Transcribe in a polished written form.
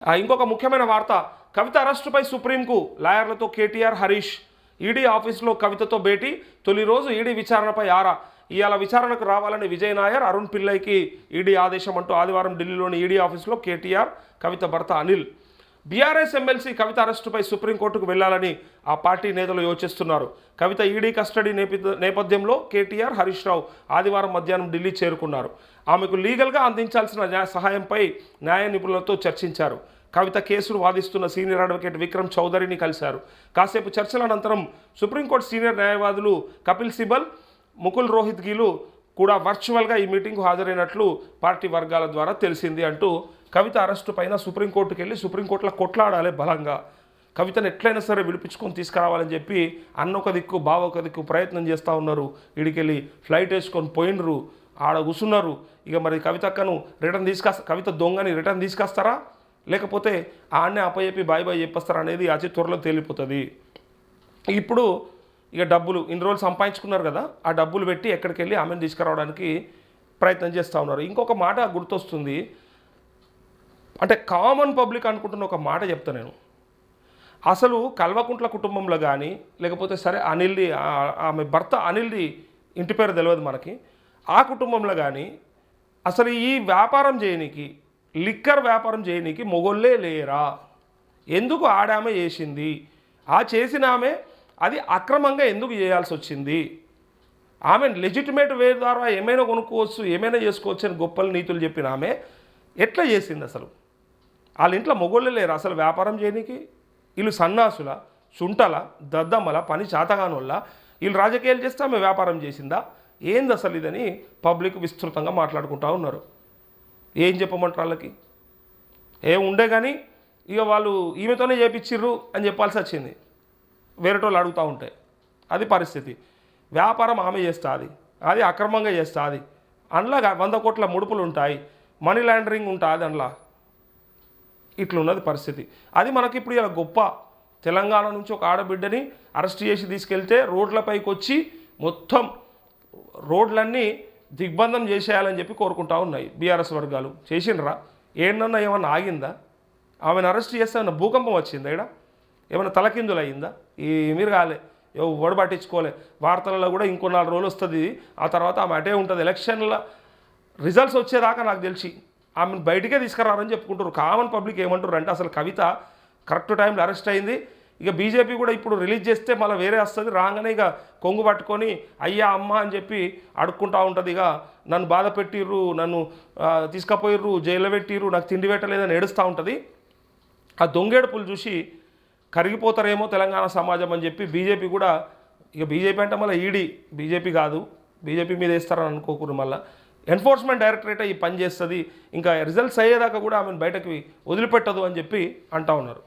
ఇంకొక ముఖ్యమైన వార్త, కవిత అరెస్టుపై సుప్రీంకు లాయర్లతో కేటీఆర్, హరీష్. ఈడీ ఆఫీసులో కవితతో భేటీ, తొలి రోజు ఈడీ విచారణపై ఆరా. ఇవాళ విచారణకు రావాలని విజయ్ నాయర్, అరుణ్ పిల్లైకి ఈడీ ఆదేశం అంటూ ఆదివారం ఢిల్లీలోని ఈడీ ఆఫీసులో కేటీఆర్, కవిత భర్త అనిల్. బీఆర్ఎస్ ఎమ్మెల్సీ కవిత అరెస్టుపై సుప్రీంకోర్టుకు వెళ్లాలని ఆ పార్టీ నేతలు యోచిస్తున్నారు. కవిత ఈడీ కస్టడీ నేపథ్యంలో కేటీఆర్, హరీష్ రావు ఆదివారం మధ్యాహ్నం ఢిల్లీ చేరుకున్నారు. ఆమెకు లీగల్గా అందించాల్సిన సహాయంపై న్యాయ నిపుణులతో చర్చించారు. కవిత కేసును వాదిస్తున్న సీనియర్ అడ్వకేట్ విక్రమ్ చౌదరిని కలిశారు. కాసేపు చర్చల అనంతరం సుప్రీంకోర్టు సీనియర్ న్యాయవాదులు కపిల్ సిబల్, ముకుల్ రోహిత్గీలు కూడా వర్చువల్గా ఈ మీటింగ్కు హాజరైనట్లు పార్టీ వర్గాల ద్వారా తెలిసింది అంటూ కవిత అరెస్టు పైన సుప్రీంకోర్టుకు వెళ్ళి సుప్రీంకోర్టులో కొట్లాడాలి బలంగా, కవితను ఎట్లయినా సరే విడిపించుకొని తీసుకురావాలని చెప్పి అన్న ఒక దిక్కు బావ ఒక దిక్కు ప్రయత్నం చేస్తూ ఉన్నారు. ఇడికెళ్ళి ఫ్లైట్ వేసుకొని పోయినరు, ఆడ కూర్చున్నారు. ఇక మరి కవితక్కను రిటర్న్ కవిత దొంగని రిటర్న్ తీసుకొస్తారా, లేకపోతే ఆడనే అప్పచెప్పి బాయ్ బాయ్ చెప్పేస్తారా అనేది అతి త్వరలో తేలిపోతుంది. ఇప్పుడు ఇక డబ్బులు ఇన్ని రోజులు సంపాదించుకున్నారు కదా, ఆ డబ్బులు పెట్టి ఎక్కడికి వెళ్ళి ఆమెను తీసుకురావడానికి ప్రయత్నం చేస్తూ ఉన్నారు. ఇంకొక మాట గుర్తొస్తుంది, అంటే కామన్ పబ్లిక్ అనుకుంటున్న ఒక మాట చెప్తా నేను. అసలు కల్వకుంట్ల కుటుంబంలో కానీ, లేకపోతే సరే అనిల్ది, ఆమె భర్త అనిల్ది ఇంటి పేరు తెలియదు మనకి, ఆ కుటుంబంలో కానీ అసలు ఈ వ్యాపారం చేయనీకి, లిక్కర్ వ్యాపారం చేయనీకి మొగోళ్ళే లేరా? ఎందుకు ఆడామె చేసింది? ఆ చేసిన ఆమె అది అక్రమంగా ఎందుకు చేయాల్సి వచ్చింది? ఆమె లెజిటిమేట్ వే ద్వారా ఏమైనా కొనుక్కోవచ్చు, ఏమైనా చేసుకోవచ్చు అని గొప్పలు నీతులు చెప్పిన ఆమె ఎట్లా చేసింది? అసలు వాళ్ళ ఇంట్లో మొగోళ్ళే లేరు అసలు వ్యాపారం చేయనీకి? వీళ్ళు సన్నాసుల, సుంటల, దద్దమ్మల, పని చేతగాని వల్ల వీళ్ళు రాజకీయాలు చేస్తే ఆమె వ్యాపారం చేసిందా? ఏంది అసలు ఇదని పబ్లిక్ విస్తృతంగా మాట్లాడుకుంటూ ఉన్నారు. ఏం చెప్పమంటారు వాళ్ళకి? ఉండే కానీ ఇక వాళ్ళు ఈమెతోనే చేపించిర్రు అని చెప్పాల్సి వచ్చింది వేరేటోళ్ళు అడుగుతూ ఉంటే. అది పరిస్థితి. వ్యాపారం ఆమె చేస్తుంది, అది అక్రమంగా చేస్తుంది. అందులో 100 కోట్ల ముడుపులు ఉంటాయి, మనీ లాండరింగ్ ఉంటుంది అందులో. ఇట్లున్నది పరిస్థితి. అది మనకి ఇప్పుడు ఇలా గొప్ప తెలంగాణ నుంచి ఒక ఆడబిడ్డని అరెస్ట్ చేసి తీసుకెళ్తే రోడ్లపైకి వచ్చి మొత్తం రోడ్లన్నీ దిగ్బంధం చేసేయాలని చెప్పి కోరుకుంటా ఉన్నాయి బీఆర్ఎస్ వర్గాలు. చేసిండ్రా? ఏమన్నా ఆగిందా? ఆమెను అరెస్ట్ చేస్తే ఏమన్నా భూకంపం వచ్చిందా? ఇక్కడ ఏమైనా తలకిందులు అయ్యిందా? మీరు కాలే, ఎవడు పట్టించుకోలే. వార్తలలో కూడా ఇంకో 4 రోజులు వస్తుంది, ఆ తర్వాత ఆమె అటే ఉంటుంది. ఎలక్షన్ల రిజల్ట్స్ వచ్చేదాకా నాకు తెలిసి ఆమెను బయటికే తీసుకురారని చెప్పుకుంటారు. కామన్ పబ్లిక్ ఏమంటారు అంటే, అసలు కవిత కరెక్ట్ టైంలో అరెస్ట్ అయింది. ఇక బీజేపీ కూడా ఇప్పుడు రిలీజ్ చేస్తే మళ్ళీ వేరే వస్తుంది, రాగానే ఇక కొంగు పట్టుకొని అయ్యా అమ్మ అని చెప్పి అడుక్కుంటూ ఉంటుంది. ఇక నన్ను బాధ పెట్టిర్రు, నన్ను తీసుకుపోయిర్రు, జైల్లో పెట్టిర్రు, నాకు తిండి పెట్టలేదని ఏడుస్తూ ఉంటుంది. ఆ దొంగేడుపులు చూసి కరిగిపోతారేమో తెలంగాణ సమాజం అని చెప్పి బీజేపీ కూడా, ఇక బీజేపీ అంటే మళ్ళీ ఈడీ బీజేపీ కాదు, బీజేపీ మీద వేస్తారని అనుకోకూడదు. మళ్ళీ ఎన్ఫోర్స్మెంట్ డైరెక్టరేట్ ఈ పని చేస్తుంది, ఇంకా రిజల్ట్స్ అయ్యేదాకా కూడా ఆమెను బయటకు వదిలిపెట్టదు అని చెప్పి అంటూ ఉన్నారు.